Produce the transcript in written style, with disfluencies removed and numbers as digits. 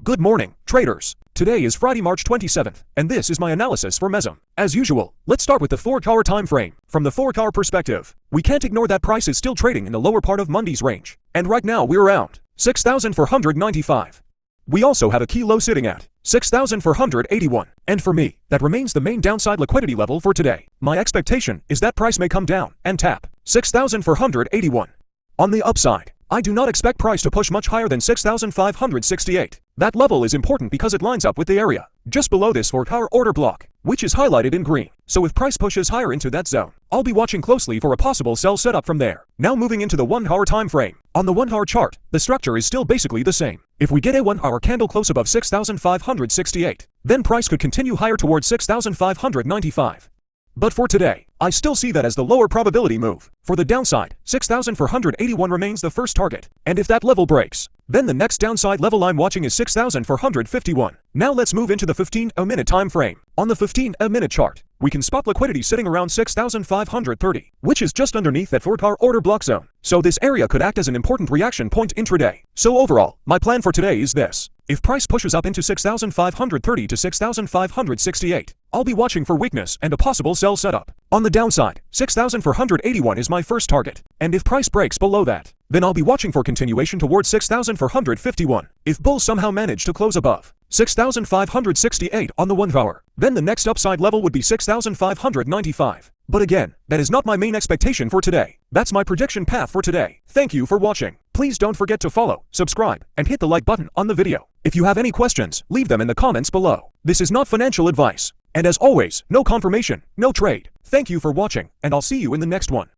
Good morning, traders. Today is Friday, March 27th, and this is my analysis for MESM. As usual, let's start with the 4-hour time frame. From the 4-hour perspective, we can't ignore that price is still trading in the lower part of Monday's range, and right now we're around 6,495. We also have a key low sitting at 6,481, and for me, that remains the main downside liquidity level for today. My expectation is that price may come down and tap 6,481. On the upside, I do not expect price to push much higher than 6,568. That level is important because it lines up with the area just below this 4-hour order block, which is highlighted in green. So if price pushes higher into that zone, I'll be watching closely for a possible sell setup from there. Now moving into the 1-hour time frame. On the 1-hour chart, the structure is still basically the same. If we get a 1-hour candle close above 6,568, then price could continue higher towards 6,595. But for today, I still see that as the lower probability move. For the downside, 6,481 remains the first target, and if that level breaks, then the next downside level I'm watching is 6,451. Now let's move into the 15-minute time frame. On the 15-minute chart, we can spot liquidity sitting around 6,530, which is just underneath that 4-hour order block zone. So this area could act as an important reaction point intraday. So overall, my plan for today is this. If price pushes up into 6,530 to 6,568, I'll be watching for weakness and a possible sell setup. On the downside, 6,481 is my first target, and if price breaks below that, then I'll be watching for continuation towards 6,451. If bulls somehow manage to close above 6,568 on the 1-hour, then the next upside level would be 6,595. But again, that is not my main expectation for today. That's my prediction path for today. Thank you for watching. Please don't forget to follow, subscribe, and hit the like button on the video. If you have any questions, leave them in the comments below. This is not financial advice. And as always, no confirmation, no trade. Thank you for watching, and I'll see you in the next one.